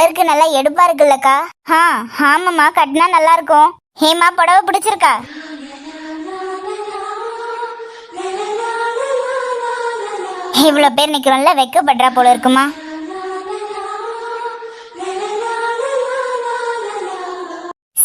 கலருக்கு நல்லா எடுப்பா இருக்குல்லக்கா. ஆமாம்மா, கட்டினா நல்லா இருக்கும். ஹேமா, புடவை பிடிச்சிருக்கா? இவ்வளவு பேர் நிக்கிறோம்ல, வெக்கப்படுறா போல இருக்குமா.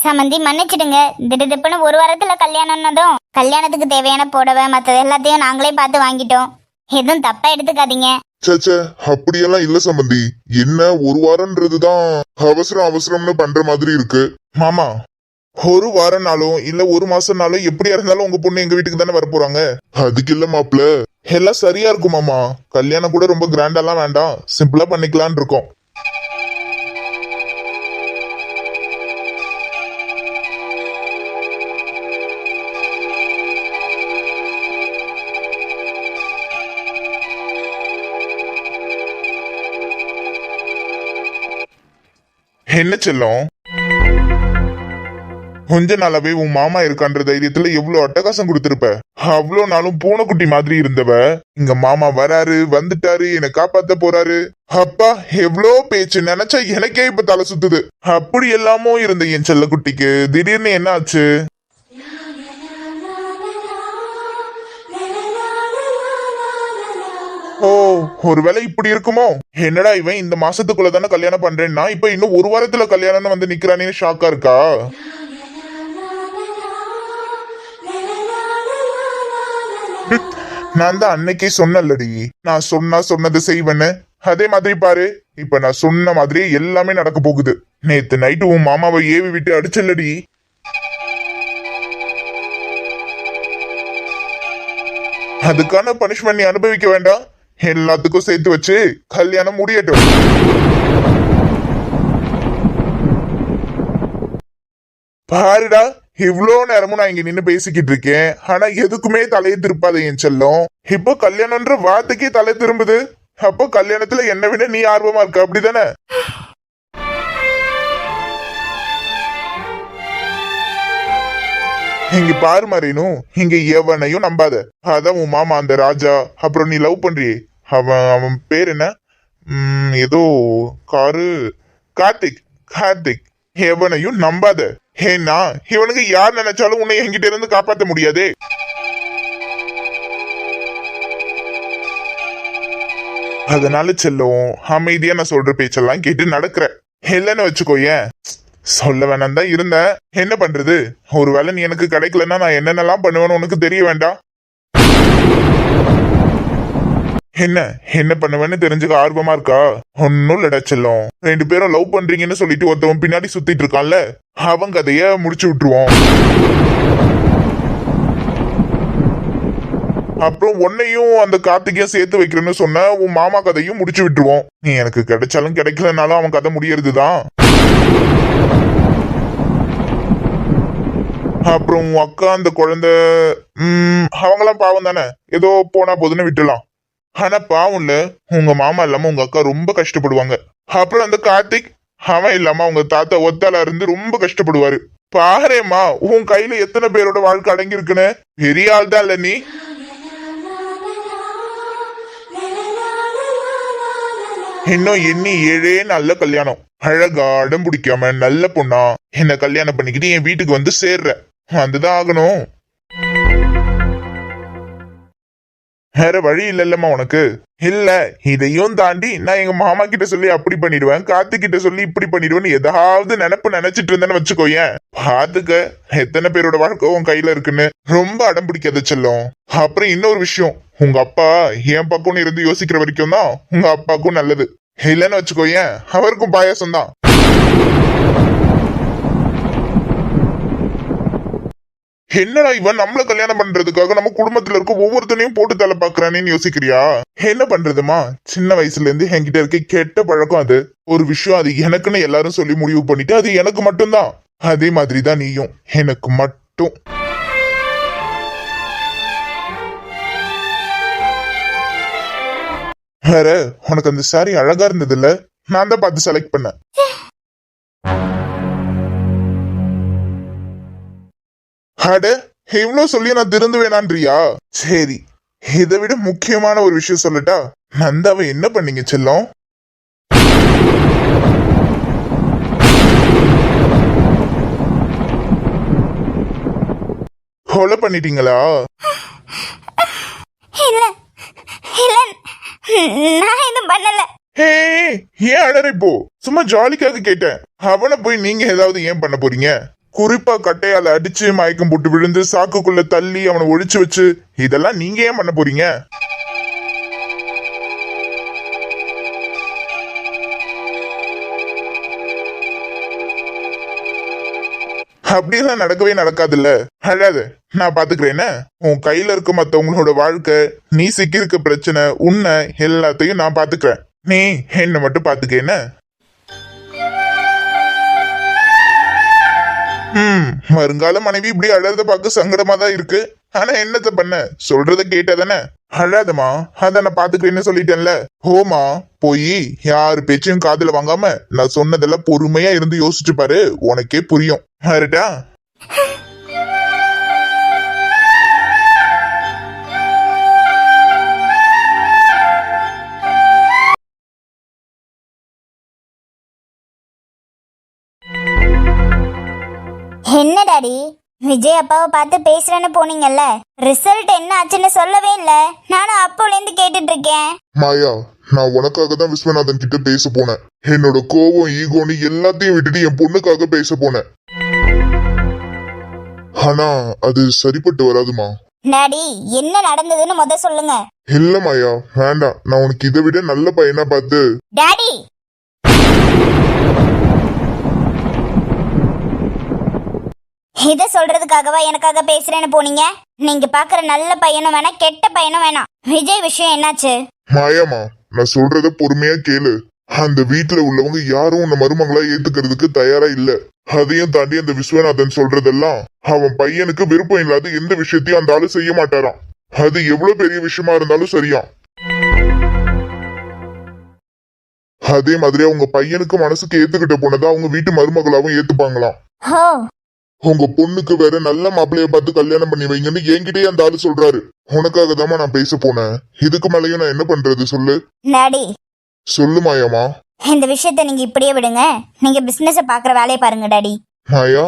சமந்தி மன்னிச்சிடுங்க, திடுதிப்புன்னு ஒரு வாரத்துல கல்யாணம்னதும் கல்யாணத்துக்கு தேவையான புடவை மற்றது எல்லாத்தையும் நாங்களே பார்த்து வாங்கிட்டோம். எதுவும் தப்பா எடுத்துக்காதீங்க. சே, அப்படியெல்லாம் இல்ல சம்பந்தி. என்ன ஒரு வாரம்ன்றதுதான் அவசரம் அவசரம்னு பண்ற மாதிரி இருக்கு. மாமா, ஒரு வாரம்னாலும் இல்ல ஒரு மாசம்னாலும் எப்படியா இருந்தாலும் உங்க பொண்ணு எங்க வீட்டுக்கு தானே வர போறாங்க. அதுக்கு இல்ல மாப்பிள்ள, எல்லாம் சரியா இருக்கும் மாமா. கல்யாணம் கூட ரொம்ப கிராண்டாலாம் வேண்டாம், சிம்பிளா பண்ணிக்கலான் இருக்கோம். என்ன செல்லம், கொஞ்ச நாளாவே உன் மாமா இருக்கான்ற தைரியத்துல எவ்வளவு அட்டகாசம் கொடுத்திருப்ப. அவ்வளவு நாளும் பூனைக்குட்டி மாதிரி இருந்தவ, இங்க மாமா வராரு, வந்துட்டாரு, என்னை காப்பாத்த போறாரு, அப்பா எவ்வளோ பேச்சு நினைச்சா எனக்கே இப்ப தலை சுத்துது. அப்படி எல்லாமோ இருந்த என் செல்ல குட்டிக்கு திடீர்னு என்ன ஆச்சு? ஓ, ஒருவேளை இப்படி இருக்குமோ? என்னடா இவன் இந்த மாசத்துக்குள்ள தானே கல்யாணம் பண்றேன்னா இப்ப இன்னும் ஒரு வாரத்துல கல்யாணம் வந்து நிக்கிறானே, ஷாக்கா இருக்கா? நான் தான் அன்னைக்கே சொன்னல்லடி, நான் சொன்னது செய்வேன்னு. அதே மாதிரி பாரு, இப்ப நான் சொன்ன மாதிரி எல்லாமே நடக்க போகுது. நேத்து நைட்டு உன் மாமாவை ஏவி விட்டு அடிச்சல்லடி. அதுக்கான பனிஷ்மெண்ட் நீ அனுபவிக்க வேண்டாம். எல்லாத்துக்கும் சேர்த்து வச்சு கல்யாணம் முடியட்டும். பாருடா, இவ்வளோ நேரமும் நான் இங்க நின்னு பேசிக்கிட்டு இருக்கேன், ஆனா எதுக்குமே தலையை திருப்பாத என் செல்லம். இப்போ கல்யாணம்ன்ற வார்த்தைக்கே தலை திரும்புது. அப்போ கல்யாணத்துல என்ன விட நீ ஆர்வமா இருக்க, அப்படிதானே? இங்க பாரு மரேனு, இங்க எவனையும் நம்பாத. அதான் உன் மாமா அந்த ராஜா, அப்புறம் நீ லவ் பண்றியே அவன் பேர் என்ன, ஏதோ கார்த்திக். கார்த்திக் எவனையும் நம்பாத. ஏன்னா இவனுக்கு யார் நினைச்சாலும் உன்னை என்கிட்ட இருந்து காப்பாத்த முடியாதே. அதனால செல்லும், அமைதியா நான் சொல்ற பேச்செல்லாம் கேட்டு நடக்கிற. இல்லன்னு வச்சுக்கோ, ஏன் சொல்ல வேணாம் தான் இருந்தேன், என்ன பண்றது? ஒருவேளை நீ எனக்கு கிடைக்கலன்னா நான் என்னென்னலாம் பண்ணுவேன்னு உனக்கு தெரிய வேண்டாம். என்ன பண்ணுவேன்னு தெரிஞ்சுக்க ஆர்வமா இருக்கா? ஒன்னும் இல்லடா செல்லம், 2 பேரும் லவ் பண்றீங்கன்னு சொல்லிட்டு ஒருத்தவன் பின்னாடி சுத்திட்டு இருக்கான்ல, அவன் கதைய முடிச்சு விட்டுருவோம். அப்புறம் உன்னையும் அந்த கார்த்திகையும் சேர்த்து வைக்கிறேன்னு சொன்ன உன் மாமா கதையும் முடிச்சு விட்டுருவோம். நீ எனக்கு கிடைச்சாலும் கிடைக்கலனாலும் அவன் கதை முடியறதுதான். அப்புறம் உன் அக்கா அந்த குழந்தை, அவங்களாம் பாவம் தானே, ஏதோ போனா போதுன்னு விட்டுலாம். ஆனா பாவம்ல, உங்க மாமா இல்லாம உங்க அக்கா ரொம்ப கஷ்டப்படுவாங்க. அப்புறம் அந்த கார்த்திக், அவன் இல்லாம அவங்க தாத்தா ஒத்தாலா இருந்து ரொம்ப கஷ்டப்படுவாரு. பாரேம்மா, உன் கையில எத்தனை பேரோட வாழ்க்கை அடங்கி இருக்குன்னு. பெரிய ஆள் தான் இல்ல நீ. இன்னும் எண்ணி 7 நல்ல கல்யாணம், அழகா அடம் பிடிக்காம நல்ல பொண்ணா என்ன கல்யாணம் பண்ணிக்கிட்டு என் வீட்டுக்கு வந்து சேர்ற, வந்துதான் ஆகணும். வேற வழி இல்லல்லம்மா உனக்கு. இல்ல, இதையும் தாண்டி நான் எங்க மாமா கிட்ட சொல்லி அப்படி பண்ணிடுவேன், கார்த்திகிட்ட சொல்லி இப்படி பண்ணிடுவேன்னு ஏதாவது நினைச்சிட்டு இருந்தேன்னு வச்சுக்கோயேன், பாத்துக்க எத்தனை பேரோட வாழ்க்கை உன் கையில இருக்குன்னு. ரொம்ப அடம் பிடிக்காத செல்லம். அப்புறம் இன்னொரு விஷயம், உங்க அப்பா என் பக்கம்னு இருந்து யோசிக்கிற வரைக்கும் தான் உங்க அப்பாவுக்கும் நல்லது. இல்லன்னு வச்சுக்கோயேன், அவருக்கும் பாயாசம் தான். என்னடா இவன் நம்மள கல்யாணம் பண்றதுக்காக நம்ம குடும்பத்துல இருக்க ஒவ்வொருத்தனையும் போட்டு தலை பாக்குறானேன்னு யோசிக்கிறியா? என்ன பண்றதுமா, சின்ன வயசுல இருந்து என்கிட்ட இருக்க கெட்ட பழக்கம் அது. ஒரு விஷயம் அது எனக்குன்னு எல்லாரும் சொல்லி முடிவு பண்ணிட்டு அது எனக்கு மட்டும்தான். அதே மாதிரிதான் நீயும், எனக்கு மட்டும். வேற உனக்கு அந்த சாரி அழகா இருந்தது இல்ல, நான் தான் பார்த்து செலக்ட் பண்ணேன். அட, இவ்வளவு சொல்லி நான் திருந்து வேணான்றியா? சரி, இதை விட முக்கியமான ஒரு விஷயம் சொல்லட்டா? நந்தாவை என்ன பண்ணீங்க செல்லம்? கொலை பண்ணிட்டீங்களா? இல்ல இல்ல, நான் எதுவும் பண்ணல. ஹே, ஏன் அழற இப்போ? சும்மா ஜாலிக்காக கேட்டேன். அவனை போய் நீங்க ஏதாவது ஏன் பண்ண போறீங்க? குறிப்பா கட்டையால அடிச்சு மயக்கம் போட்டு விழுந்து சாக்குக்குள்ள தள்ளி அவனை ஒழிச்சு வச்சு இதெல்லாம் நீங்க ஏன் பண்ண போறீங்க? அப்படியெல்லாம் நடக்கவே நடக்காதுல்ல. அழாத, நான் பாத்துக்கிறேன்னு. உன் கையில இருக்க மத்தவங்களோட வாழ்க்கை, நீ சிக்கி இருக்க பிரச்சனை, உன்னை எல்லாத்தையும் நான் பாத்துக்கிறேன். நீ என்ன மட்டும் பாத்துக்கேன்னு. வருங்கால மனைவி இப்படி அழறத பார்க்க சங்கடமா தான் இருக்கு. ஆனா என்னத்த பண்ண, சொல்றத கேட்டதானே. அழாதமா, அத நான் பாத்துக்கிறேன்னு சொல்லிட்டேன்ல. ஹோமா, போய் யாரு பேச்சையும் காதுல வாங்காம நான் சொன்னதெல்லாம் பொறுமையா இருந்து யோசிச்சு பாரு, உனக்கே புரியும். வரட்டா? என்ன டாடி, விஜய் அப்பாவை பார்த்து பேசுறேன்னு போனீங்கல்ல, ரிசல்ட் என்ன ஆச்சுன்னு சொல்லவே இல்ல. நானும் அப்போல இருந்து கேட்டுட்டு இருக்கேன். மாயா, நான் உனக்காக தான் விஸ்வநாதன் கிட்ட பேச போனேன். என்னோட கோவம் ஈகோன்னு எல்லாத்தையும் விட்டுட்டு என் பொண்ணுக்காக பேச போனேன். ஆனா அது சரிப்பட்டு வராதுமா. டாடி, என்ன நடந்ததுன்னு முத சொல்லுங்க. இல்ல மாயா, வேண்டாம். நான் உனக்கு இதை விட நல்ல பையனா பார்த்து. டாடி, இத சொல்றதுக்காகவா எனக்காக பேசுறேன்னு போனீங்க? நீங்க பாக்குற நல்ல பையனும் வேணாம், கெட்ட பையனும் வேணாம். விஜய் விஷயம் என்னாச்சு? மாயாமா, நான் சொல்றத பொறுமையா கேளு. அந்த வீட்டுல உள்ளவங்க யாரும் உன்னை மருமகளா ஏத்துக்கிறதுக்கு தயாரா இல்ல. அதையும் தாண்டி அந்த விஸ்வநாதன் சொல்றதெல்லாம் அவன் பையனுக்கு விருப்பம் இல்லாத எந்த விஷயத்தையும் அந்த ஆளு செய்ய மாட்டாராம். அது எவ்வளவு பெரிய விஷயமா இருந்தாலும் சரியா. அதே மாதிரி அவங்க பையனுக்கு மனசுக்கு ஏத்துக்கிட்ட போனதா அவங்க வீட்டு மருமகளாவும் ஏத்துப்பாங்களாம். ஹோ, உங்க பொண்ணுக்கு வேற நல்ல மாப்பிள்ளைய பார்த்து கல்யாணம் பண்ணி வைங்கன்னு என்கிட்டயே அந்த ஆளு சொல்றாரு. உனக்காக தாமா நான் பேச போனேன். இதுக்கு மேலயும் நான் என்ன பண்றது சொல்லு. டாடி, சொல்லு மாயாமா. இந்த விஷயத்த நீங்க இப்படியே விடுங்க. நீங்க பிசினஸ் பாக்குற வேலையை பாருங்க டாடி. மாயா,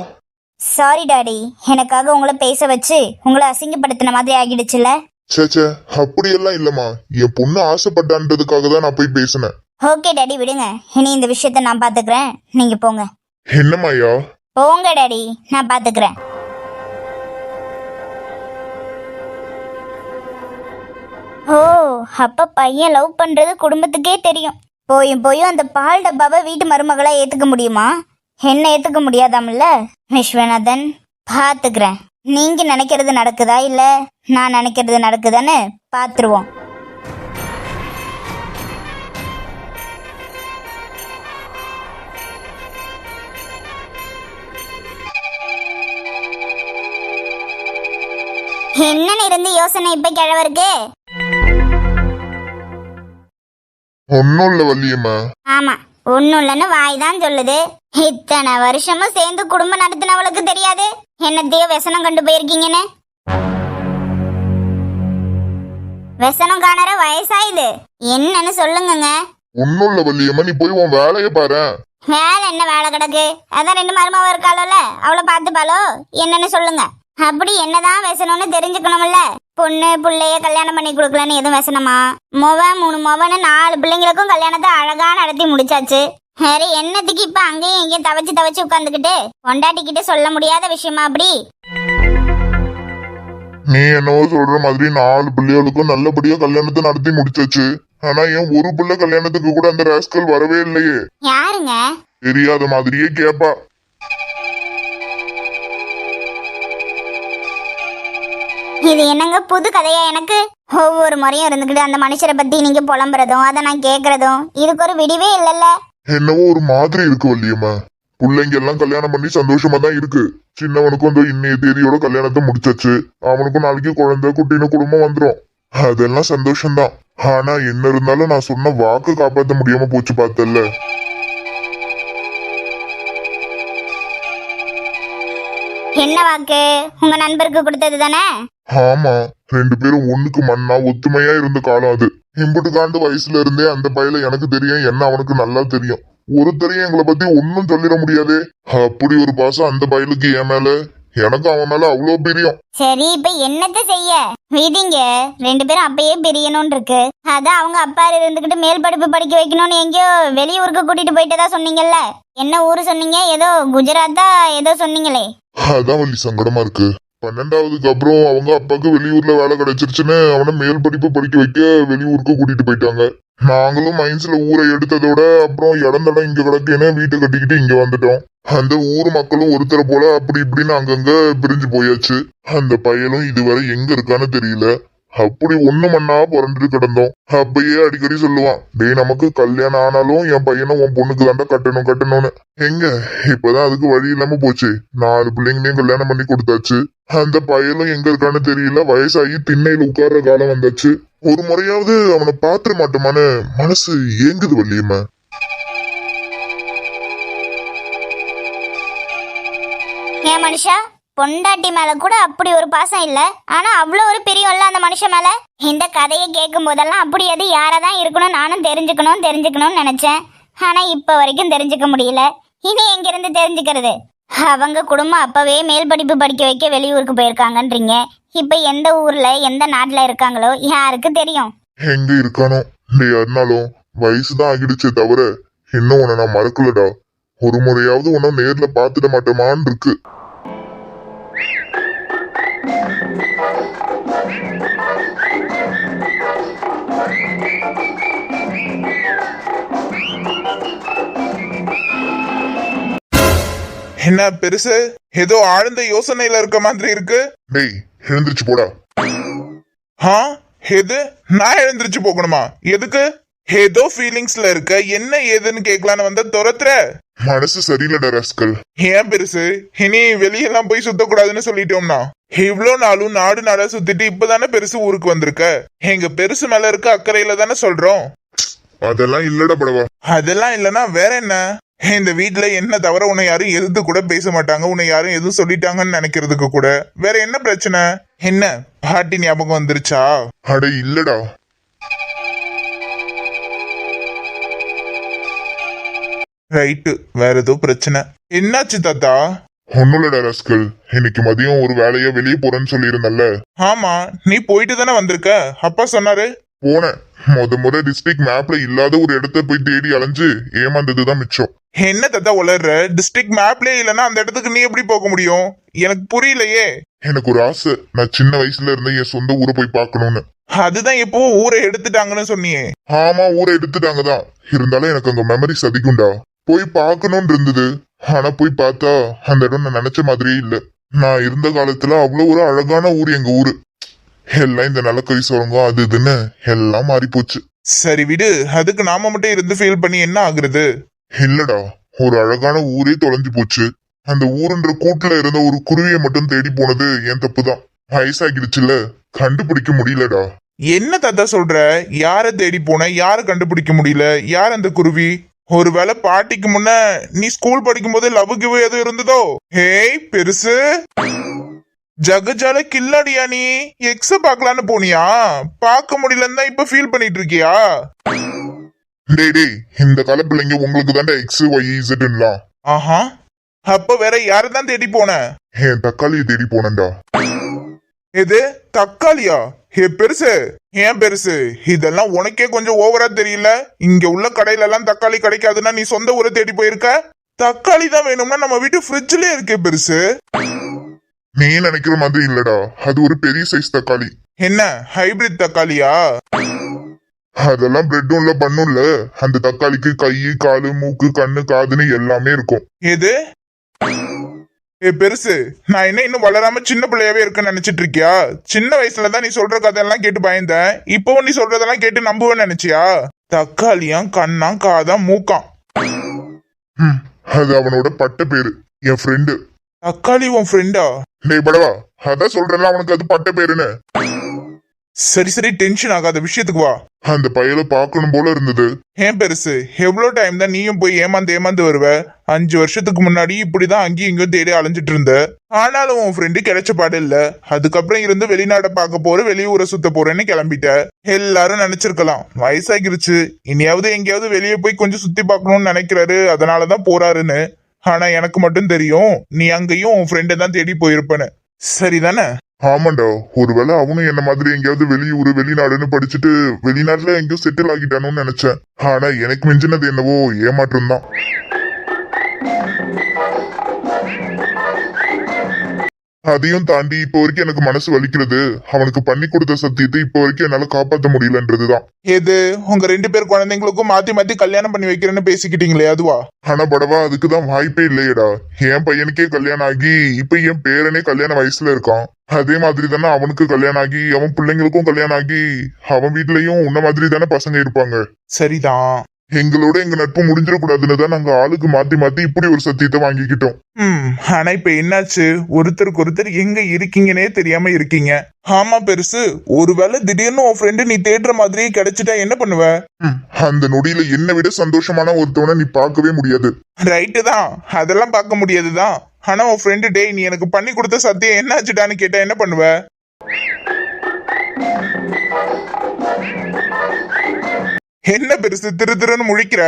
சாரி டாடி, எனக்காக உங்களை பேச வச்சு உங்களை அசிங்கப்படுத்தின மாதிரி ஆகிடுச்சுல. சேச்சே, அப்படியெல்லாம் இல்லம்மா. என் பொண்ணு ஆசைப்பட்டான்றதுக்காக தான் நான் போய் பேசினேன். ஓகே டாடி, விடுங்க. இனி இந்த விஷயத்த நான் பாத்துக்கிறேன். நீங்க போங்க. என்ன மாயா? போங்க டாடி, நான் பாத்துக்கிறேன். ஓ, அப்ப பையன் லவ் பண்றது குடும்பத்துக்கே தெரியும். போயும் அந்த பால் டப்பாவை வீட்டு மருமகளா ஏத்துக்க முடியுமா? என்ன ஏத்துக்க முடியாதாம்ல. விஸ்வநாதன், பாத்துக்கிறேன். நீங்க நினைக்கிறது நடக்குதா இல்ல நான் நினைக்கிறது நடக்குதான்னு பாத்துருவோம். என்னன்னு இருந்து யோசனை இப்ப கிழவருக்கு? ஒன்னும் இல்ல வள்ளியம்மா. ஆமா, ஒன்னும் இல்லன்னு வாய் தான் சொல்லுது. இத்தனை வருஷமும் சேர்ந்து குடும்பம் நடத்தினவளுக்கு தெரியாது என்னத்தையோ व्यसனம் கண்டு போயிருக்கீங்கன்னு. व्यसனம் காணற வயசாயுது. என்னன்னு சொல்லுங்க. ஒன்னும் இல்ல வள்ளியம்மா, நீ போய் உன் வேலைய பாரு. வேலை என்ன வேலை கிடக்கு? அதான் 2 மருமாவ இருக்காளோல, அவளை பார்த்துப்பாளோ. என்னன்னு சொல்லுங்க. அப்படி என்னதான் व्यसனம்னு தெரிஞ்சுக்கணும்ல. பொண்ணு பிள்ளைய கல்யாணம் பண்ணி கொடுக்கலன்னு எதுவும் व्यसனமா? 3 மொவன்னு 4 பிள்ளைங்களுக்கும் கல்யாணத்தை அழகா நடத்தி முடிச்சாச்சு. வேற என்னத்துக்கு இப்ப அங்கேயும் இங்கேயும் தவச்சு உட்காந்துக்கிட்டு கொண்டாட்டிக்கிட்டு சொல்ல முடியாத விஷயமா அப்படி? நீ என்னவோ சொல்ற மாதிரி 4 பிள்ளைகளுக்கும் நல்லபடியா கல்யாணத்தை நடத்தி முடிச்சாச்சு. ஆனா ஏன் ஒரு பிள்ளை கல்யாணத்துக்கு கூட அந்த ராஸ்கல் வரவே இல்லையே? யாருங்க? தெரியாத மாதிரியே கேப்பா. இது என்னங்க புது கதையா எனக்கு? ஒவ்வொரு முறையும் இருந்துக்கிட்டு அந்த மனுஷரை பத்தி நீங்க புலம்புறதும் அதை நான் கேக்குறதும் இதுக்கு ஒரு விடிவே இல்லல்ல. என்னவோ ஒரு மாதிரி இருக்கு வள்ளியம்மா. பிள்ளைங்க எல்லாம் கல்யாணம் பண்ணி சந்தோஷமா தான் இருக்கு. சின்னவனுக்கும் இந்த இன்னைய தேதியோட கல்யாணத்தை முடிச்சாச்சு. அவனுக்கும் நாளைக்கு குழந்தை குட்டின குடும்பம் வந்துரும். அதெல்லாம் சந்தோஷம்தான். ஆனா என்ன இருந்தாலும் நான் சொன்ன வாக்கு காப்பாற்ற முடியாம போச்சு பார்த்தல்ல. என்ன வாக்கு? உங்க நண்பருக்கு கொடுத்தது தானே? ஆமா, 2 பேரும் ஒண்ணுக்கு மண்ணா ஒத்துமையா இருந்த காலம் அது. இம்புட்டு காண்டு வயசுல இருந்தே அந்த பையல எனக்கு தெரியும், என்ன அவனுக்கு நல்லா தெரியும். ஒருத்தரையும் எங்களை பத்தி ஒன்னும் சொல்லிட முடியாதே. அப்படி ஒரு பாசம் அந்த பையலுக்கு என் மேல. எனக்கு அவன் மேல அவ்வளோ பிரியம். சரி இப்ப என்னத்த செய்ய விதிங்க, 2 பேரும் அப்பயே பிரியணும்னு இருக்கு. அதான் அவங்க அப்பா இருந்துகிட்டு மேல் படிப்பு படிக்க வைக்கணும்னு எங்கேயோ வெளியூருக்கு கூட்டிட்டு போயிட்டதா சொன்னீங்கல்ல. என்ன ஊரு சொன்னீங்க? ஏதோ குஜராத்தா ஏதோ சொன்னீங்களே. அதான் வள்ளி சங்கடமா இருக்கு. 12வதுக்கு அப்புறம் அவங்க அப்பாவுக்கு வெளியூர்ல வேலை கிடைச்சிருச்சுன்னு அவனை மேல் படிப்பு படிக்க வைக்க வெளியூருக்கு கூட்டிட்டு போயிட்டாங்க. நாங்களும் மைன்ஸ்ல ஊரை எடுத்ததோட அப்புறம் இடந்தடம் இங்க கிடக்குன்னு வீட்டை கட்டிக்கிட்டு இங்க வந்துட்டோம். அந்த ஊர் மக்களும் ஒருத்தரை போல அப்படி இப்படின்னு அங்கங்க பிரிஞ்சு போயாச்சு. அந்த பையனும் இதுவரை எங்க இருக்கான்னு தெரியல. அப்படி ஒண்ணு மண்ணா புரண்டு கிடந்தோம். அப்பயே அடிக்கடி சொல்லுவான், டேய் நமக்கு கல்யாணம் ஆனாலும் என் பையனை உன் பொண்ணுக்கு தாண்டா கட்டணும் கட்டணும்னு. எங்க இப்பதான் அதுக்கு வழி இல்லாம போச்சு. 4 பிள்ளைங்களையும் கல்யாணம் பண்ணி கொடுத்தாச்சு. அந்த பையனும் எங்க இருக்கான்னு தெரியல. வயசாகி திண்ணையில உட்கார்ற காலம் வந்தாச்சு. ஒரு முறையாவது அவனை பாத்துட மாட்டோமான்னு மனசு ஏங்குது வள்ளியம்மா. ஏன் மனுஷா, பொண்டாட்டி மேல கூட அப்படி ஒரு பாசம் இல்ல, ஆனா அவ்வளவு ஒரு பிரியம் இல்ல அந்த மனுஷன் மேல. இந்த கதையை கேட்கும் போதெல்லாம் அப்படி அது யாரதான் இருக்கணும் நானும் தெரிஞ்சுக்கணும்னு நினைச்சேன். ஆனா இப்ப வரைக்கும் தெரிஞ்சுக்க முடியல. இனி எங்க இருந்து தெரிஞ்சுக்கிறது? அவங்க குடும்பம் அப்பவே மேல் படிப்பு படிக்க வைக்க வெளியூருக்கு போயிருக்காங்கன்றீங்க. இப்ப எந்த ஊர்ல எந்த நாட்டுல இருக்காங்களோ யாருக்கு தெரியும்? எங்க இருக்கானோ யாருனாலும் வயசுதான் ஆகிடுச்சே தவிர இன்னும் உன்னை நான் மறக்கலடா. ஒரு முறையாவது உன்னை நேர்ல பாத்துட மாட்டோமான்னு இருக்கு. என்ன பெருசு, ஏதோ ஆழ்ந்த யோசனையில இருக்க மாதிரி இருக்கு. டேய் எழுந்திருச்சு போடா. ஆ எது? நான் எழுந்திருச்சு போகணுமா? எதுக்கு? ஏதோ ஃபீலிங்ஸ்ல இருக்க. என்ன ஏதுன்னு கேட்கலான்னு வந்த துரத்துற. மனசு சரியில்லடா ராஸ்கல். ஏன் பெருசு, இனி வெளியெல்லாம் போய் சுத்தக்கூடாதுன்னு சொல்லிட்டோம்னா? இவ்ளோ நாளும் நாடு நாடா சுத்திட்டு இப்பதானே பெருசு ஊருக்கு வந்திருக்க. எங்க பெருசு மேல இருக்க அக்கறையில தானே சொல்றோம். அதெல்லாம் இல்லடா படவா. அதெல்லாம் இல்லனா வேற என்ன? இந்த வீட்டுல என்ன தவிர உன்னை யாரும் எதிர்த்து கூட பேச மாட்டாங்க. உன்னை யாரும் எதுவும் சொல்லிட்டாங்கன்னு நினைக்கிறதுக்கு கூட. வேற என்ன பிரச்சனை? என்ன பாட்டி ஞாபகம் வந்துருச்சா? அட இல்லடா. ரைட்டு, வேற ஏதோ பிரச்சனை. என்னாச்சு தாத்தா? ஒண்ணுலடா ராஸ்கல், இன்னைக்கு மதியம் ஒரு வேலையா வெளியே போறேன்னு சொல்லியிருந்தல்ல. ஆமா, நீ போயிட்டு தானே வந்திருக்க. அப்பா சொன்னாரு. போனேன். முத டிஸ்ட்ரிக்ட் மேப்ல இல்லாத ஒரு இடத்த போய் தேடி அலைஞ்சு ஏமாந்ததுதான் மிச்சம். என்ன தாத்தா உளர்ற? டிஸ்ட்ரிக்ட் மேப்லயே இல்லனா அந்த இடத்துக்கு நீ எப்படி போக முடியும்? எனக்கு புரியலையே. எனக்கு ஒரு ஆசை, நான் சின்ன வயசுல இருந்து என் சொந்த ஊரை போய் பார்க்கணும்னு. அதுதான் எப்போ ஊரை எடுத்துட்டாங்கன்னு சொன்னியே. ஆமா ஊரை எடுத்துட்டாங்கதான். இருந்தாலும் எனக்கு அங்க மெமரிஸ் அதிகம்டா. போய் பார்க்கணும்னு இருந்தது. ஆனா போய் பார்த்தா அந்த இடம் நான் நினைச்ச மாதிரியே இல்ல. நான் இருந்த காலத்துல அவ்வளவு ஒரு அழகான ஊர் எங்க ஊரு. எல்லாம் இந்த நிலக்கரி சுரங்கம் அது இதுன்னு எல்லாம் மாறி போச்சு. சரி விடு, அதுக்கு நாம மட்டும் இருந்து ஃபீல் பண்ணி என்ன ஆகுறது? இல்லடா, ஒரு அழகான ஊரே தொலைஞ்சு போச்சு. அந்த ஊருன்ற கூட்டுல இருந்த ஒரு குருவியை மட்டும் தேடி போனது என் தப்புதான். வயசாகிடுச்சுல, கண்டுபிடிக்க முடியலடா. என்ன தாத்தா சொல்ற? யார தேடி போன? யார கண்டுபிடிக்க முடியல? யார் அந்த குருவி? ஒருவேளை பாட்டிக்கு முன்ன நீ ஸ்கூல் படிக்கும் போது லவ் கிவ் எதுவும் இருந்ததோ? ஹேய் பெருசு, ஜகஜால கில்லாடியா நீ? எக்ஸ பாக்கலான்னு போனியா? பார்க்க முடியலன்னு தான் இப்ப ஃபீல் பண்ணிட்டு இருக்கியா? டேய் இந்த கால பிள்ளைங்க உங்களுக்கு தாண்டா எக்ஸ் ஒய் இசட்லாம். ஆஹா, அப்ப வேற யாரதான் தேடி போன? என் தக்காளியை தேடி போனேன்டா. எது தக்காளியா? ஹே பெருசு, ஏன் பெருசு இதெல்லாம் உனக்கே கொஞ்சம் ஓவரா தெரியல? இங்க உள்ள கடையில எல்லாம் தக்காளி கிடைக்காதுன்னா நீ சொந்த ஊரை தேடி போயிருக்க. தக்காளி தான் வேணும்னா நம்ம வீட்டு ஃப்ரிட்ஜ்லயே இருக்கே பெருசு. நீ நினைக்கிற மாதிரி இல்லடா, அது ஒரு பெரிய சைஸ் தக்காளி. என்ன ஹைபிரிட் தக்காளியா? அதெல்லாம் பிரெட்டும் இல்ல பண்ணும் இல்ல. அந்த தக்காளிக்கு கை காலு மூக்கு கண்ணு காதுன்னு எல்லாமே இருக்கும். எது? ஏ பெருசு, நான் என்ன இன்னும் வளராம சின்ன பிள்ளையாவே இருக்குன்னு நினைச்சிட்டு இருக்கியா? சின்ன வயசுலதான் நீ சொல்ற கதையெல்லாம் கேட்டு பயந்தேன். இப்பவும் நீ சொல்றதெல்லாம் கேட்டு நம்புவேன்னு நினைச்சியா? தக்காளியாம் கண்ணாம் காதாம் மூக்காம். அது அவனோட பட்ட பேரு, என் ஃப்ரெண்டு. தக்காளி உன் ஃப்ரெண்டா? டேய் படவா, அதான் சொல்றேன்ல அவனுக்கு அது பட்ட பேருன்னு. சரி சரி, டென்ஷன் ஆகாத விஷயத்துக்கு வா. அந்த பையல பாக்கணும் போல இருந்தது. ஏன் பெருசு, எவ்வளவு டைம் தான் நீயும் போய் ஏமாந்து வருவ? 5 வருஷத்துக்கு முன்னாடி இப்படிதான் அங்கேயும் இங்கேயும் தேடி அலைஞ்சிட்டு இருந்த. ஆனாலும் உன் ஃப்ரெண்டு கிடைச்ச பாடு இல்ல. அதுக்கப்புறம் இருந்து வெளிநாட பார்க்க போற, வெளியூரை சுத்த போறேன்னு கிளம்பிட்ட. எல்லாரும் நினைச்சிருக்கலாம் வயசாகிருச்சு, இனியாவது எங்கேயாவது வெளியே போய் கொஞ்சம் சுத்தி பார்க்கணும்னு நினைக்கிறாரு, அதனாலதான் போறாருன்னு. ஆனா எனக்கு மட்டும் தெரியும் நீ அங்கேயும் உன் ஃப்ரெண்டை தான் தேடி போயிருப்பேன்னு. சரிதானே? ஆமாண்டா, ஒருவேளை அவனும் என்ன மாதிரி எங்கேயாவது வெளியூர் வெளிநாடுன்னு படிச்சுட்டு வெளிநாட்டுல எங்கேயும் செட்டில் ஆகிட்டானோன்னு நினைச்சேன். ஆனா எனக்கு மிஞ்சினது என்னவோ ஏமாற்றம் தான். அதையும் தாண்டி இப்போ வரைக்கும் எனக்கு மனசு வலிக்கிறது அவனுக்கு பண்ணி கொடுத்த சத்தியத்தை இப்போ வரைக்கும் என்னால காப்பாற்ற முடியலன்றதுதான். எது உங்க 2 பேர் குழந்தைங்களுக்கும் மாத்தி மாத்தி கல்யாணம் பண்ணி வைக்கிறேன்னு பேசிக்கிட்டீங்களே அதுவா? ஆனா படவா அதுக்குதான் வாய்ப்பே இல்லையேடா. என் பையனுக்கே கல்யாணம் ஆகி இப்ப என் பேரனே கல்யாண வயசுல இருக்கான். அதே மாதிரி தானே அவனுக்கு கல்யாணம் ஆகி அவன் பிள்ளைங்களுக்கும் கல்யாணம் ஆகி அவன் வீட்லயும் உன்ன மாதிரி தானே பசங்க இருப்பாங்க. சரிதான். எங்களோட எங்க நட்பு முடிஞ்சிடக்கூடாதுன்னு தான் நாங்க ஆளுக்கு மாத்தி மாத்தி இப்படி ஒரு சத்தியத்தை வாங்கிக்கிட்டோம். ஆனா இப்ப என்னாச்சு? ஒருத்தருக்கு ஒருத்தர் எங்க இருக்கீங்கன்னே தெரியாம இருக்கீங்க. ஆமா பெருசு, ஒருவேளை திடீர்னு உன் ஃப்ரெண்டு நீ தேடுற மாதிரியே கிடைச்சிட்டா என்ன பண்ணுவ? அந்த நொடியில என்னை விட சந்தோஷமான ஒருத்தவனை நீ பார்க்கவே முடியாது. ரைட்டு தான், அதெல்லாம் பார்க்க முடியாதுதான். ஆனா உன் ஃப்ரெண்டு டேய் நீ எனக்கு பண்ணி கொடுத்த சத்தியம் என்ன ஆச்சுடான்னு கேட்டா என்ன பண்ணுவ? என்ன பெருசு திரு திருன்னு முழிக்கிற?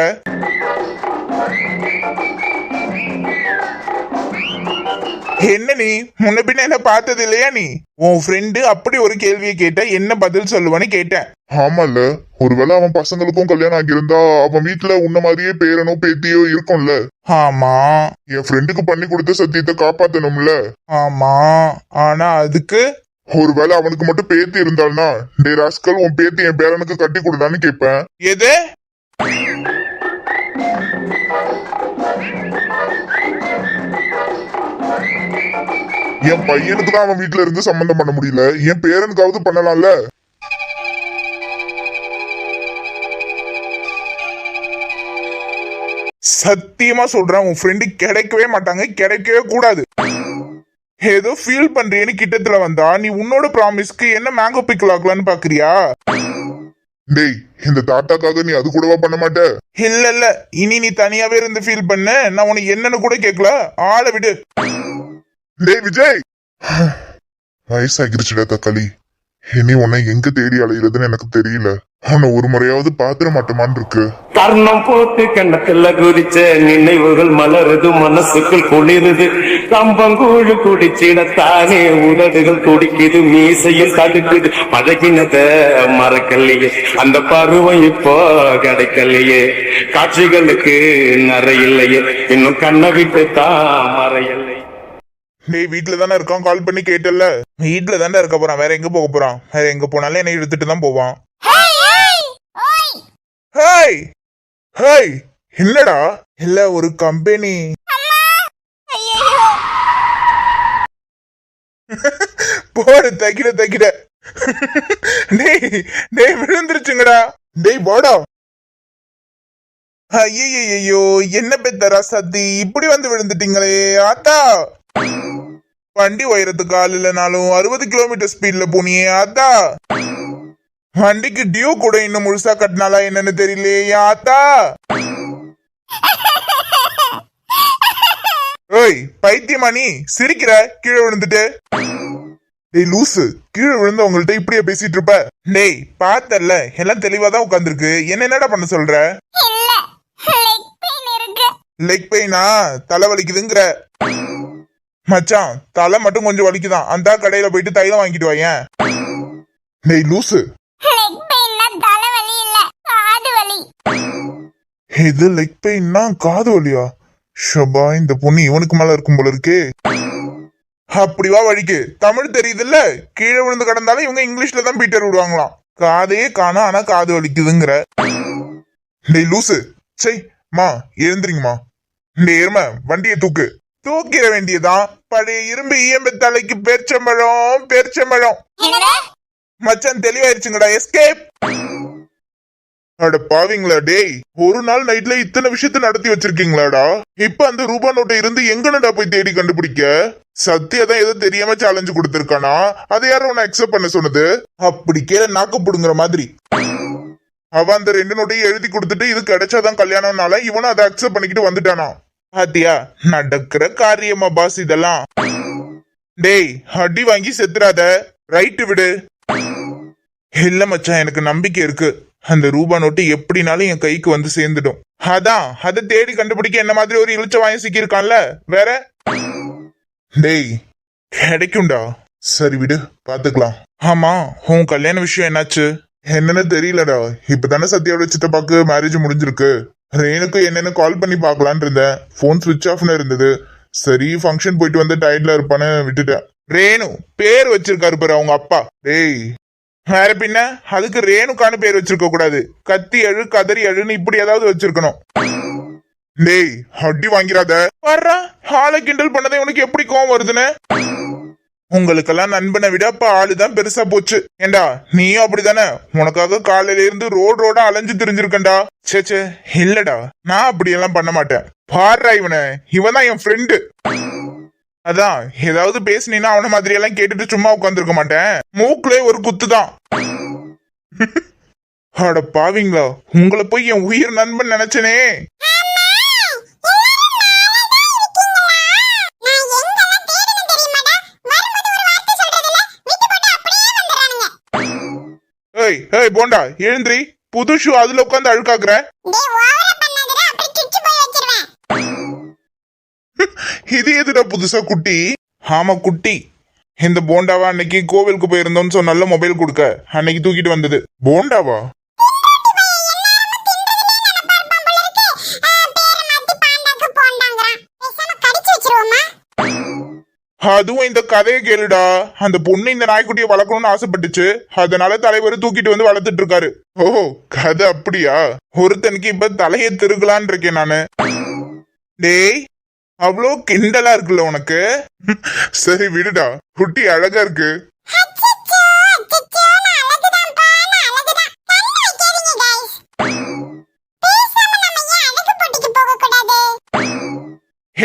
என்ன நீ முன்ன பின்ன என்ன பார்த்தது இல்லையா? நீ உன் ஃப்ரெண்டு அப்படி ஒரு கேள்வியை கேட்ட என்ன பதில் சொல்லுவான்னு கேட்டேன். ஆமால, ஒருவேளை அவன் பசங்களுக்கும் கல்யாணம் ஆகியிருந்தா அவன் வீட்டுல உன்ன மாதிரியே பேரனோ பேத்தியோ இருக்கும்ல. ஆமா. என் ஃப்ரெண்டுக்கு பண்ணி கொடுத்த சத்தியத்தை காப்பாத்தணும்ல. ஆமா, ஆனா அதுக்கு ஒருவேளை அவனுக்கு மட்டும் பேத்தி இருந்தால்னா டே ராஸ்கல் உன் பேத்தி என் பேரனுக்கு கட்டி கொடுதான்னு கேட்பேன். எது? என் பையனுக்கு தான் அவன் வீட்டுல இருந்து சம்பந்தம் பண்ண முடியல, என் பேரனுக்காவது பண்ணலாம்ல. சத்தியமா சொல்றேன் உன் ஃப்ரெண்டு கிடைக்கவே மாட்டாங்க, கிடைக்கவே கூடாது. ஏதோ ஃபீல் பண்றேன்னு கிட்டத்துல வந்தா நீ உன்னோட ப்ராமிஸ்க்கு என்ன மேங்கோ பிக்கல் ஆக்கலான்னு பாக்குறியா? டேய், இந்த தாத்தாக்காக நீ அது கூடவா பண்ண மாட்ட? இல்ல இல்ல, இனி நீ தனியாவே இருந்து ஃபீல் பண்ண, நான் உனக்கு என்னன்னு கூட கேட்கல, ஆளை விடு. டேய் விஜய், வயசாகிருச்சுடா தக்காளி. இனி உன்னை எங்க தேடி அலையிறதுன்னு எனக்கு தெரியல. அவனை ஒரு முறையாவது பாத்திர மாட்டோமான்னு இருக்கு. கர்ணம் போட்டு கண்ணத்துல குதிச்ச நினைவுகள் மலருது, மனசுக்குள் குளிருது. கம்பங்கூழு குடிச்சிடத்தானே உதடுகள் துடிக்குது, மீசையும் தடுக்குது. பழகினத மறக்கலையே, அந்த பருவம் இப்போ கிடைக்கலையே. காட்சிகளுக்கு நிறையில்லையே, இன்னும் கண்ணை விட்டு தான் மறையலை. டேய் வீட்டுல தானே இருக்கான், கால் பண்ணி கேட்டல. வீட்டுல தானே இருக்க போறான், வேற எங்க போக போறான்? வேற எங்க போனாலும் என்னை எடுத்துட்டு தான் போவான். ஹேய் ஹேய், என்னடா? இல்ல ஒரு கம்பெனி. போடு தைக்கிற தைக்கிற. டேய் டேய் விழுந்துருச்சுங்கடா. டேய் போடா. ஐயோ என்ன பெத்தரா சத்தி, இப்படி வந்து விழுந்துட்டீங்களே ஆத்தா. வண்டி உயரத்துக்கு ஆள் இல்லைனாலும் 60 கிலோமீட்டர் ஸ்பீட்ல போனியே ஆத்தா. வண்டிக்கு டியூ கூட இன்னும் முழுசா கட்டினாலா என்னன்னு தெரியலையே ஆத்தா. ஓய் பைத்தியமா நீ சிரிக்கிற? கீழே விழுந்துட்டு. டேய் லூசு, கீழே விழுந்து உங்கள்ட்ட இப்படியே பேசிட்டு இருப்ப? டேய் பார்த்தல எல்லாம் தெளிவாதான் உட்காந்துருக்கு, என்னடா பண்ண சொல்ற? லெக் பெயினா? தலை வலிக்குதுங்கிற? மச்சான் தலை மட்டும் கொஞ்சம் வலிக்குதான், அந்த கடையில போயிட்டு தைலம் வாங்கிட்டு வாயேன். டேய் லூசு, இது லெக் பெயின்னா காது வலியா? ஷபா, இந்த பொண்ணு இவனுக்கு மேல இருக்கும் போல இருக்கே. அப்படிவா வழிக்கு தமிழ் தெரியுதுல்ல, கீழே விழுந்து கிடந்தாலும் இவங்க இங்கிலீஷ்ல தான் பீட்டர் விடுவாங்களாம். காதையே காணா, ஆனா காது வலிக்குதுங்கிற. டேய் லூசு, சை மா எழுந்துறீங்கம்மா. டேய் எருமை, வண்டியை தூக்கு. தூக்கிட வேண்டியதான். பழைய இரும்பு ஈயம்பு தலைக்கு பேர்ச்சம்பழம் பேர்ச்சம்பழம். மச்சான் தெளிவாயிருச்சுங்கடா, எஸ்கேப். அட பாவீங்களா டேய், ஒரு நாள் நைட்ல இத்தனை விஷயத்த நடத்தி வச்சிருக்கீங்களாடா. இப்ப அந்த ரூபா நோட்டை இருந்து எங்கனடா போய் தேடி கண்டுபிடிக்க? சத்தியதான் ஏதோ தெரியாம சேலஞ்சு கொடுத்திருக்கானா, அதை யாரும் உன்னை அக்செப்ட் பண்ண சொன்னது? அப்படி கீழே நாக்கு புடுங்குற மாதிரி. அவன் அந்த 2 நோட்டையும் எழுதி கொடுத்துட்டு இது கிடைச்சாதான் கல்யாணம்னால இவனும் அதை அக்செப்ட் பண்ணிக்கிட்டு வந்துட்டானா. பாத்தியா நடக்கிற காரியமா பாஸ் இதெல்லாம். டேய் அடி வாங்கி செத்துறாத, ரைட்டு விடு. இல்ல மச்சான், எனக்கு நம்பிக்கை இருக்கு. அந்த ரூபா நோட்டு எப்படினாலும் என் கைக்கு வந்து சேர்ந்துடும். அதான் அதை தேடி கண்டுபிடிக்க என்ன மாதிரி ஒரு இழுச்ச வாங்கி சிக்கியிருக்கான்ல வேற. டேய் கிடைக்கும்டா. சரி விடு பாத்துக்கலாம். ஆமா உன் கல்யாண விஷயம் என்னாச்சு? என்னன்னு தெரியலடா. இப்பதானே சத்யாவோட சித்தப்பாக்கு மேரேஜ் முடிஞ்சிருக்கு. ரேணுக்கு என்னன்னு கால் பண்ணி பார்க்கலான்னு இருந்தேன். போன் சுவிட்ச் ஆஃப்னு இருந்தது. சரி ஃபங்க்ஷன் போயிட்டு வந்து டயர்ட்ல இருப்பான்னு விட்டுட்டேன். ரேணு பேர் வச்சிருக்காரு பாரு அவங்க அப்பா. டேய் வேற பின்ன அதுக்கு ரேணுக்கான பேர் வச்சிருக்க கூடாது. கத்தி அழு கதறி அழுன்னு இப்படி ஏதாவது வச்சிருக்கணும். டேய் அடி வாங்கிறாத. வர்றா ஆளை கிண்டல் பண்ணதை உனக்கு எப்படி கோவம் வருதுன்னு. உங்களுக்கெல்லாம் நண்பனை விட அப்ப ஆளுதான் பெருசா போச்சு. ஏண்டா நீயும் அப்படிதானே? உனக்காக காலையில இருந்து ரோடா அலைஞ்சு திரிஞ்சிருக்கண்டா. சேச்சே இல்லடா நான் அப்படியெல்லாம் பண்ண மாட்டேன். பாடுறா இவன் தான் என் ஃப்ரெண்டு. அதான் ஏதாவது பேசினீன்னா அவன மாதிரி எல்லாம் கேட்டுட்டு சும்மா உட்காந்துருக்க மாட்டேன். மூக்குலே ஒரு குத்து தான். அட பாவீங்களா, உங்களை போய் என் உயிர் நண்பன் நினைச்சனே. ஏய் ஏய் போண்டா எழுந்திரி. புது ஷூ அதுல உட்காந்து அழுக்காக்குற. இது எதுடா புதுசா குட்டி? ஆமா குட்டி. இந்த போண்டாவா அன்னைக்கு கோவிலுக்கு போயிருந்தோம்னு சொன்னால மொபைல் கொடுக்க அன்னைக்கு தூக்கிட்டு வந்தது. போண்டாவா? அதுவும் இந்த கதையை கேளுடா. அந்த பொண்ணு இந்த நாய்க்குட்டியை வளர்க்கணும்னு ஆசைப்பட்டுச்சு. அதனால தலைவர் தூக்கிட்டு வந்து வளர்த்துட்டு இருக்காரு. ஓ கதை அப்படியா? ஒருத்தனுக்கு இப்ப தலையை திருகலான் இருக்கேன் நானு. டேய் அவ்வளோ கிண்டலா இருக்குல்ல உனக்கு. சரி விடுடா, குட்டி அழகா இருக்கு.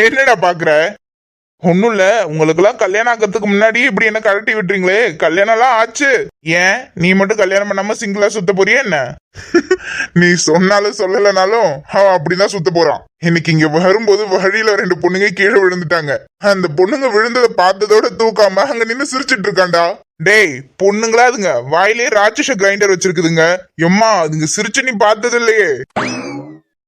என்னடா பாக்குற? ஒண்ணும் இல்ல, உங்களுக்கெல்லாம் கல்யாணம் ஆகிறதுக்கு முன்னாடி இப்படி என்ன கழட்டி விட்டுறீங்களே. கல்யாணம் எல்லாம் ஆச்சு. ஏன் நீ மட்டும் கல்யாணம் பண்ணாம சிங்கிளா சுத்த போறியா என்ன? நீ சொன்னாலும் சொல்லலனாலும் அவன் அப்படிதான் சுத்த போறான். இன்னைக்கு இங்க வரும்போது வழியில 2 பொண்ணுங்க கீழே விழுந்துட்டாங்க. அந்த பொண்ணுங்க விழுந்ததை பார்த்ததோட தூக்காம அங்க நின்னு சிரிச்சிட்டு இருக்கான்டா. டேய் பொண்ணுங்களா அதுங்க வாயிலே ராட்சச கிரைண்டர் வச்சிருக்குதுங்க. எம்மா அதுங்க சிரிச்சு நீ பார்த்தது இல்லையே.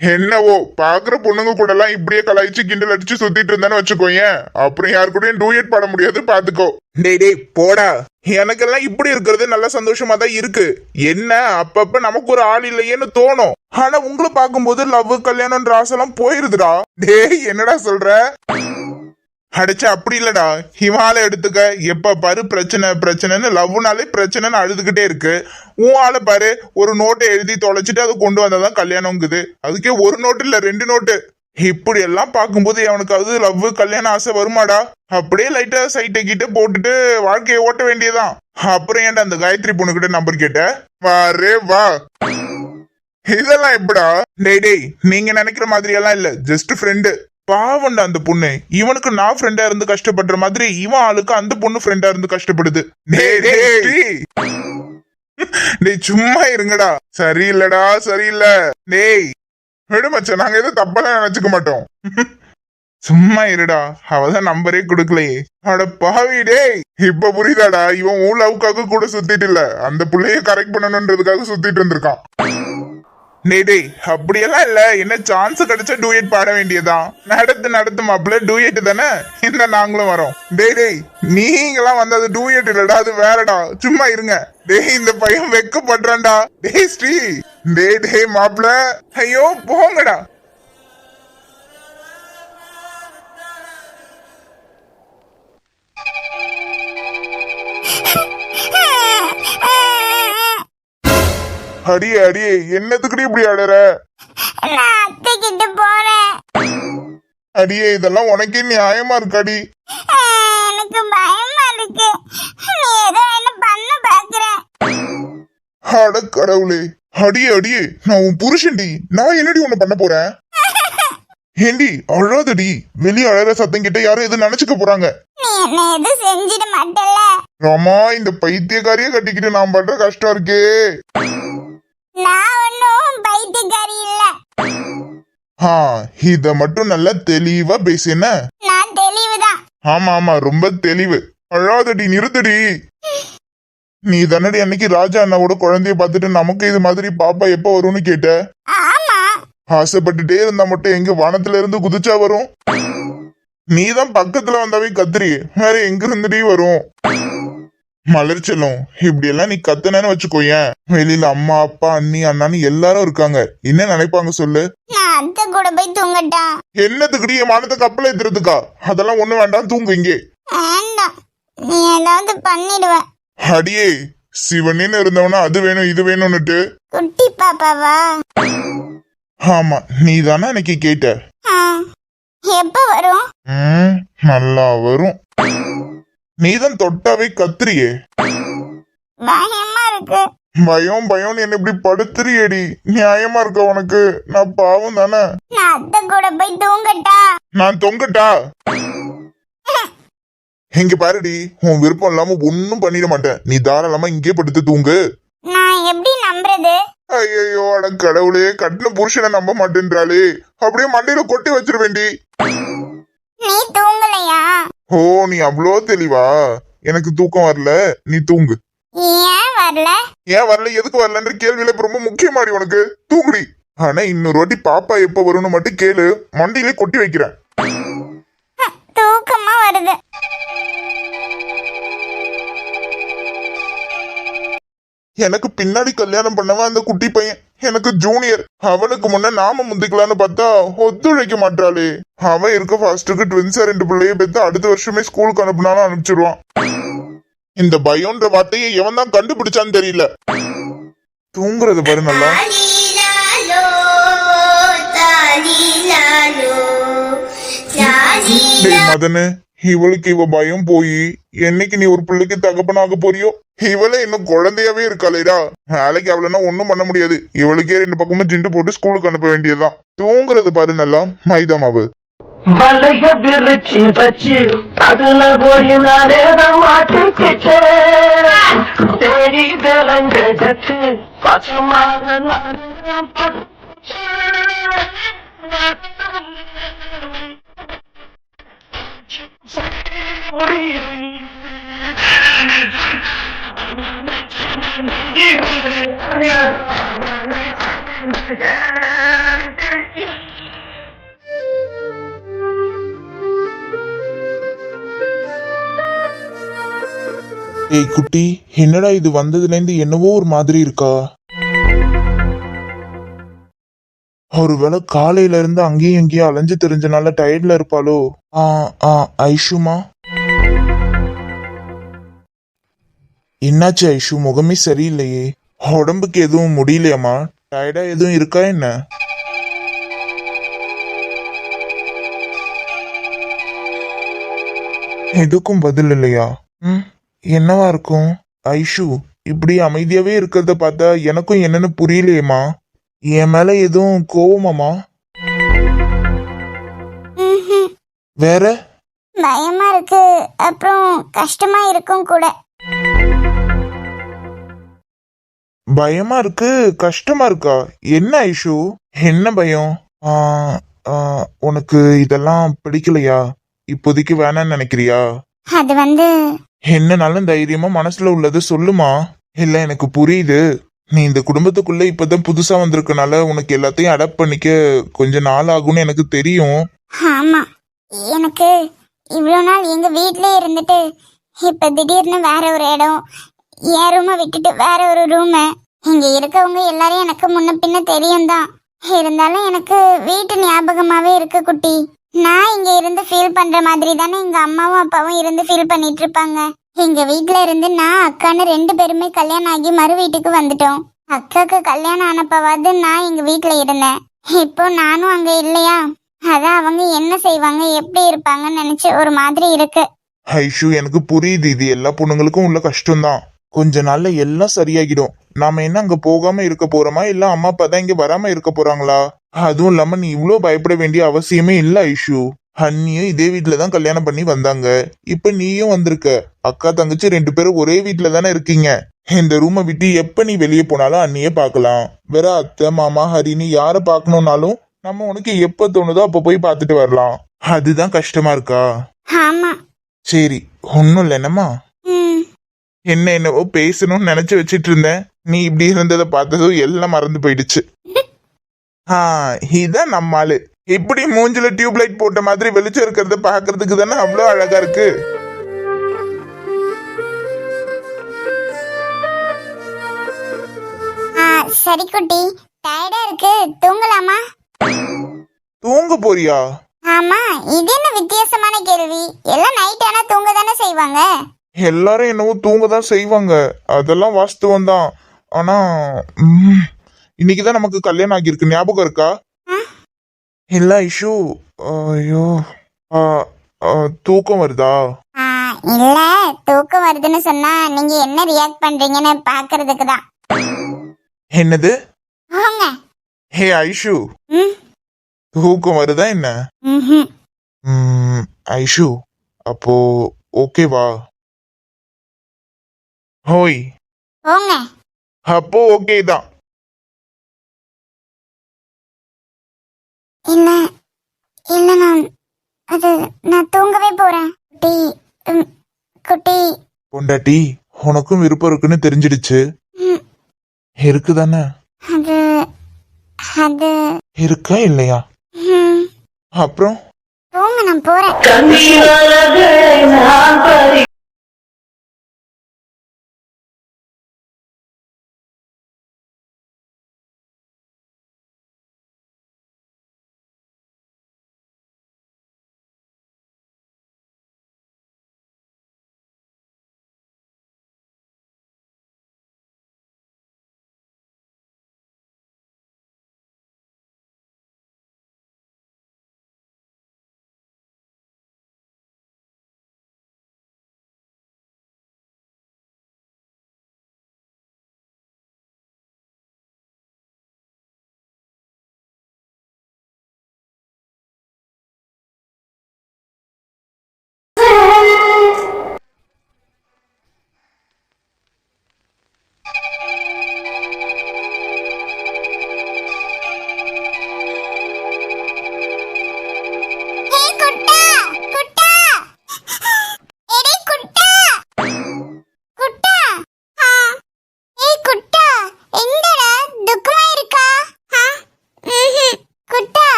என்னவோ பாக்குற பொண்ணுங்க கூட எல்லாம் இப்படியே கலாய்ச்சி கிண்டல் அடிச்சு சுத்திட்டு இருந்தான்னு வச்சுக்கோயேன். அப்புறம் யாரு கூடயும் டூயட் பாட முடியாது பாத்துக்கோ. டேய் டேய் போடா. எனக்கெல்லாம் இப்படி இருக்கிறது நல்ல சந்தோஷமா தான் இருக்கு. என்ன அப்பப்ப நமக்கு ஒரு ஆள் இல்லையேன்னு தோணும். ஆனா உங்களை பார்க்கும்போது லவ் கல்யாணம்ன்ற ஆசைலாம் போயிருதுடா. டேய் என்னடா சொல்ற? அடிச்சா அப்படி இல்லடா. இவாளை எடுத்துக்க, எப்ப பாரு பிரச்சனை பிரச்சனைன்னு லவ்னாலே பிரச்சனைன்னு அழுதுகிட்டே இருக்கு. உன் ஆளை பாரு, ஒரு நோட்டை எழுதி தொலைச்சிட்டு அதை கொண்டு வந்தாதான் கல்யாணம்ங்குது. அதுக்கே ஒரு நோட்டு இல்ல 2 நோட்டு. இப்படி எல்லாம் பார்க்கும்போது அவனுக்காவது லவ் கல்யாணம் ஆசை வருமாடா? அப்படியே லைட்டா சைட்டை கிட்ட போட்டுட்டு வாழ்க்கையை ஓட்ட வேண்டியதான். அப்புறம் ஏன்டா அந்த காயத்ரி பொண்ணுகிட்ட நம்பர் கேட்ட? வாரே வா. இதெல்லாம் எப்படா? டேய் டேய் நீங்க நினைக்கிற மாதிரி எல்லாம் இல்ல, ஜஸ்ட் ஃப்ரெண்டு. பாவண்டா அந்த பொண்ணு. இவனுக்கு நான் ஃப்ரெண்டா இருந்து கஷ்டப்படுற மாதிரி இவன் ஆளுக்கு அந்த பொண்ணு ஃப்ரெண்டா இருந்து கஷ்டப்படுது. டேய் டேய் டேய் சும்மா இருங்கடா. சரியில்லடா சரியில்லை. டேய் விடு மச்சான், நாங்க எதுவும் தப்பெல்லாம் நினைச்சுக்க மாட்டோம். சும்மா இருடா, அவதான் நம்பரே கொடுக்கலையே. அட பாவி டேய், இப்ப புரியுதாடா? இவன் ஊர் லவ்க்காக கூட சுத்திட்டு இல்ல, அந்த புள்ளைய கரெக்ட் பண்ணணும்ன்றதுக்காக சுத்திட்டு இருந்திருக்கான். டேய் டேய் அப்படியெல்லாம் இல்ல. என்ன சான்ஸ் கிடைச்சா டூயட் பாட வேண்டியதான். நடத்து மாப்பிள்ள டூயட் தானே. என்ன நாங்களும் வரோம். டேய் டேய் நீங்களாம் வந்து அது டூயட் இல்லடா, அது வேறடா. சும்மா இருங்க. டேய் இந்த பையன் வெக்கப்படுறான்டா. டேய் ஸ்ரீ. டேய் டேய் மாப்பிள்ள, ஐயோ போங்கடா. அடியே அடியே என்னத்துக்குடி இப்படி அடற? நான் அத்தை கிட்ட போறேன். அடியே இதெல்லாம் உனக்கே நியாயமா இருக்காடி? எனக்கு பயமா இருக்கு. நீ ஏதோ என்ன பண்ண பாக்குற. அட கடவுளே. அடியே அடியே நான் உன் புருஷன்டி. நான் என்னடி உன்னை பண்ண போறேன்? ஏண்டி அழாதடி. வெளியே அழற சத்தம் கிட்ட யாரும் எதுவும் நினைச்சுக்க போறாங்க. நீ என்ன எதுவும் செஞ்சிட மாட்டல. ராமா இந்த பைத்தியக்காரியை கட்டிக்கிட்டு நான் பண்ற கஷ்டம் இருக்கே. நான் ஒன்னும் பைத்தியக்காரி இல்ல. இத மட்டும் நல்லா தெளிவா பேசு. என்ன? நான் தெளிவுதான். ஆமா ஆமா ரொம்ப தெளிவு. அழாதடி நிறுத்தடி. நீ தானடி அன்னைக்கு ராஜா அண்ணாவோட குழந்தைய பார்த்துட்டு நமக்கு இது மாதிரி பாப்பா எப்ப வரும்னு கேட்ட. ஆமா ஆசைப்பட்டுட்டே இருந்தா மட்டும் எங்க வானத்துல இருந்து குதிச்சா வரும்? நீதான் பக்கத்துல வந்தாவே கத்துறி, வேற எங்க இருந்துட்டே வரும்? மலர்ச்செல்லம், இப்படி எல்லாம் நீ கத்துனேன்னு வச்சுக்கோயேன், வெளியில அம்மா அப்பா அண்ணி அண்ணான்னு எல்லாரும் இருக்காங்க, என்ன நினைப்பாங்க சொல்லு? நான் அத்தை கூட போய் தூங்கட்டா? என்னத்துக்குடி என் மானத்தை கப்பல ஏத்துறதுக்கா? அதெல்லாம் ஒண்ணு வேண்டாம், தூங்கு இங்கே. வேண்டாம், நீ ஏதாவது பண்ணிடுவேன். அடியே, சிவனின்னு இருந்தவனா அது வேணும் இது வேணும்னுட்டு. குட்டி பாப்பாவா? ஆமா, நீ தானே அன்னைக்கு கேட்ட. ஆ, எப்ப வரும்? நல்லா வரும். நீதான் தொட்டாவே கத்துறியே. பயமா இருக்கு. பயம் பயம்னு என்ன இப்படி படுத்துறியேடி, நியாயமா இருக்க உனக்கு? நான் பாவம் தானே. நான் அத்தை கூட போய் தூங்கட்டா? நான் தொங்கட்டா? இங்க பாருடி, உன் விருப்பம் இல்லாம ஒன்னும் பண்ணிட மாட்டேன், நீ தாராளமா இங்கே படுத்து தூங்கு. நான் எப்படி நம்புறது? ஐயோ அட கடவுளே, கட்டின புருஷனை நம்ப மாட்டேன்றாளே, அப்படியே மண்டையில கொட்டி வச்சிருவேண்டி. நீ தூங்கலையா? ஓ, நீ அவ்வளோ தெளிவா? எனக்கு தூக்கம் வரல, நீ தூங்கு. ஏன் வரல? ஏன் வரல, எதுக்கு வரலன்ற கேள்வியில இப்ப ரொம்ப முக்கியமாடி உனக்கு. தூங்குடி. ஆனா இன்னொரு வாட்டி பாப்பா எப்ப வரும்னு மட்டும் கேளு, மண்டியிலே கொட்டி வைக்கிறேன். தூக்கமா வருது. எனக்கு பின்னாடி கல்யாணம் பண்ணவன் அந்த குட்டி பையன், எனக்கு ஜூனியர். அவனுக்கு முன்ன நாம முந்திக்கலான்னு பார்த்தா ஒத்துழைக்க மாட்டாளே. அவன் இருக்க ஃபாஸ்ட்டுக்கு ட்வின்ஸா 2 பிள்ளைய பெத்து அடுத்த வருஷமே ஸ்கூலுக்கு அனுப்புனாலும் அனுப்பிச்சிருவான். இந்த பயம்ன்ற வார்த்தையை எவன் தான் கண்டுபிடிச்சான்னு தெரியல. தூங்குறது பாரு நல்லா. டேய் மதனு, இவளுக்கு இவ பயம் போய் என்னைக்கு நீ ஒரு பிள்ளைக்கு தகப்பனாக போறியோ? இவளே இன்னும் குழந்தையாவே இருக்காளேடா. நாளைக்கு அவளனா ஒண்ணும் பண்ண முடியாது, இவளுக்கே 2 பக்கமும் ஜிண்டு போட்டு ஸ்கூலுக்கு அனுப்ப வேண்டியதுதான். தூங்குறது பாரு நல்லா. மைதா மாவு வலைய விரிச்சு வச்சு அதுல போய் நானேதான் மாட்டிக்கிச்சு தேடி விளங்கச்சு பசுமாக ஏய் குட்டி, என்னடா இது வந்ததுல இருந்து என்னவோ ஒரு மாதிரி இருக்கா? ஒருவேளை காலையில இருந்து அங்கேயும் இங்கேயும் அலைஞ்சு தெரிஞ்சனால டயர்ட்ல இருப்பாளோ? ஐஷுமா, என்னாச்சு ஐஷு? முகமே சரியில்லையே. உடம்புக்கு எதுவும் முடியலையாமா? டயர்டா எதுவும் இருக்கா என்ன? எதுக்கும் பதில் இல்லையா? என்னவா இருக்கும்? ஐஷு, இப்படி அமைதியாவே இருக்கிறத பார்த்தா எனக்கும் என்னன்னு புரியலையேம்மா. என் மேல எதுவும் கோவமாமா? வேற? பயமா இருக்கு, அப்புறம் கஷ்டமா இருக்கும் கூட. பயமா இருக்கு, கஷ்டமா இருக்கா? என்ன ஐஷு, என்ன பயம்? உனக்கு இதெல்லாம் பிடிக்கலையா? இப்போதைக்கு வேணான்னு நினைக்கிறியா? அது வந்து என்னனாலும் தைரியமா மனசுல உள்ளது சொல்லுமா. இல்ல எனக்கு புரியுது, நீ இந்த குடும்பத்துக்குள்ள இப்பதான் புதுசா வந்திருக்கனால உனக்கு எல்லாத்தையும் அடாப்ட் பண்ணிக்க கொஞ்ச நாள் ஆகும்னு எனக்கு தெரியும். ஆமா, எனக்கு இவ்வளோ நாள் எங்க வீட்லயே இருந்துட்டு இப்ப திடீர்னு வேற ஒரு இடம், என் ரூமை விட்டுட்டு வேற ஒரு ரூமு. இங்க இருக்கவங்க எல்லாரும் எனக்கு முன்ன பின்ன தெரியும் தான், இருந்தாலும் எனக்கு வீட்டு ஞாபகமாவே இருக்கு குட்டி. நான் இங்க இருந்து ஃபீல் பண்ற மாதிரி தானே எங்க அம்மாவும் அப்பாவும் இருந்து ஃபீல் பண்ணிட்டு இருப்பாங்க. எங்க வீட்ல இருந்து நான் அக்கான்னு 2 பேருமே கல்யாணம் ஆகி மறு வீட்டுக்கு வந்துட்டோம். அக்காக்கு கல்யாணம் ஆனப்பவாது நான் எங்க வீட்ல இருந்தேன், இப்போ நானும் அங்க இல்லையா, அதான் அவங்க என்ன செய்வாங்க எப்படி இருப்பாங்கன்னு நினைச்சு ஒரு மாதிரி இருக்கு. ஐஷு, எனக்கு புரியுது, இது எல்லா பொண்ணுங்களுக்கும் உள்ள கஷ்டம்தான். கொஞ்ச நாள்ல எல்லாம் சரியாகிடும். நாம என்ன அங்க போகாம இருக்க போறோமா, இல்ல அம்மா அப்பா தான் இங்க வராம இருக்க போறாங்களா? அதுவும் இல்லாம நீ இவ்வளவு பயப்பட வேண்டிய அவசியமே இல்ல ஐஷு. அண்ணியும் இதே வீட்டுலதான் கல்யாணம் பண்ணி வந்தாங்க, இப்ப நீயும் வந்திருக்க. அக்கா தங்கச்சி 2 பேரும் ஒரே வீட்டுல தானே இருக்கீங்க. இந்த ரூமை விட்டு எப்ப நீ வெளியே போனாலும் அண்ணியே பாக்கலாம். வேற அத்தை மாமா ஹரின்னு யார பாக்கணும்னாலும் நம்ம உனக்கு எப்ப தோணுதோ அப்ப போய் பாத்துட்டு வரலாம். அதுதான் கஷ்டமா இருக்கா? ஆமா. சரி, ஒன்னும் இல்ல. என்னம்மா என்னவோ பேசணும்னு நினைச்சு வச்சிட்டு இருந்தேன், நீ இப்படி இருந்ததை பார்த்ததும் எல்லாம் மறந்து போயிடுச்சு. இதான் நம்ம ஆளு. இப்படி மூஞ்சில டியூப் லைட் போட்ட மாதிரி வெளிச்சம் இருக்கிறத பாக்குறதுக்கு தானே அவ்வளவு அழகா இருக்கு. சரி குட்டி, டயர்டா இருக்கு, தூங்கலாமா? தூங்க போறியா? ஆமா, இது என்ன வித்தியாசமான கேள்வி? எல்லாம் நைட் ஆனா தூங்க தானே செய்வாங்க. எல்லாரும் என்னவோ தூங்க தான் செய்வாங்க, அதெல்லாம் வாஸ்தவம் தான். ஆனா இன்னைக்குதான் நமக்கு கல்யாணம் ஆகியிருக்கு, ஞாபகம் இருக்கா? இல்ல ஐஷு, ஐயோ தூக்கம் வருதா? இல்ல, தூக்கம் வருதுன்னு சொன்னா நீங்க என்ன ரியாக்ட் பண்றீங்கன்னு பாக்குறதுக்கு தான். என்னது? போங்க. ஹே ஐஷு, தூக்கம் வருதா என்ன? ஐஷு, அப்போ ஓகேவா? ஹோய், போங்க. அப்போ ஓகே தான். இல்ல இல்ல, நான் தூங்கவே போறேன். குட்டி குட்டி. பொண்டாட்டி, உனக்கும் விருப்பம் இருக்குன்னு தெரிஞ்சிடுச்சு. இருக்குதானே? அது அது இருக்கா இல்லையா? அப்புறம் போங்க, நான் போறேன். கண்ணீரழகே நான் பறி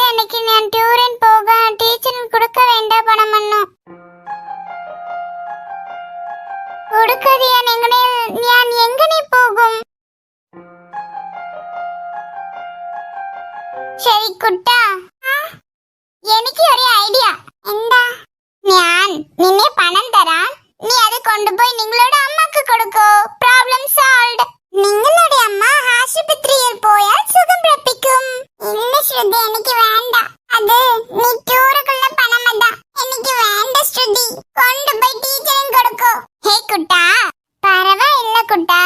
എനിക്ക് ഞാൻ ടൂറിന് പോകാൻ ടീച്ചറിന് കൊടുക്ക വേണ്ട പണമെന്നു കൊടുക്കാതെ ഞാൻ എങ്ങനെ പോകും? ശരി കുട്ടാ, എനിക്ക് ഒരു ഐഡിയ. എന്താ? ഞാൻ നിന്നെ പണം തരാം, നീ അത് കൊണ്ടുപോയി നിങ്ങളുടെ അമ്മക്ക് കൊടുക്കോ. Problem solved. നിങ്ങളുടെ അമ്മ ആശുപത്രിയിൽ പോയാൽ സുഖം പ്രാപിക്കും. ഇല്ല ശ്രുതി, എനിക്ക് വേണ്ട. അത് നീ ടൂറുക്കുള്ള പണമല്ല, എനിക്ക് വേണ്ട ശ്രുതി. കൊണ്ടുപോയി ടീച്ചറിന് കൊടുക്കോ. ഹേ കുട്ടാ, പരവായില്ല കുട്ടാ,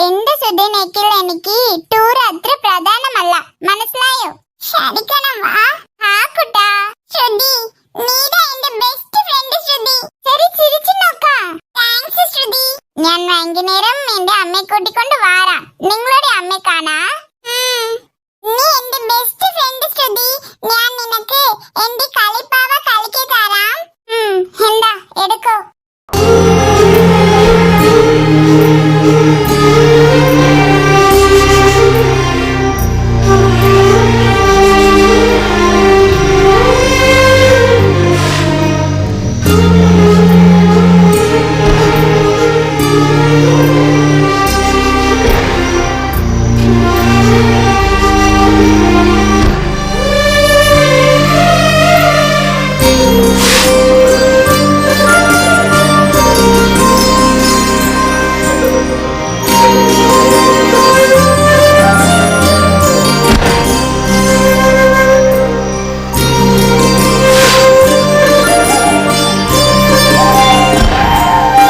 എന്റെ ശ്രുതിനേക്കിൽ എനിക്ക് ടൂർ അത്ര പ്രധാനമല്ല, മനസ്സിലായോ? ശരിക്കണം വാ. ആ കുട്ടാ, ശ്രുതി നീതാ എന്റെ ബെസ്റ്റ് ഫ്രണ്ട് ശ്രുതി. ശരി, ചിരിച്ചു നോക്കാം. താങ്ക്സ് ശ്രുതി. ഞാൻ വൈകുന്നേരം എന്റെ അമ്മയെ കൂട്ടിക്കൊണ്ട്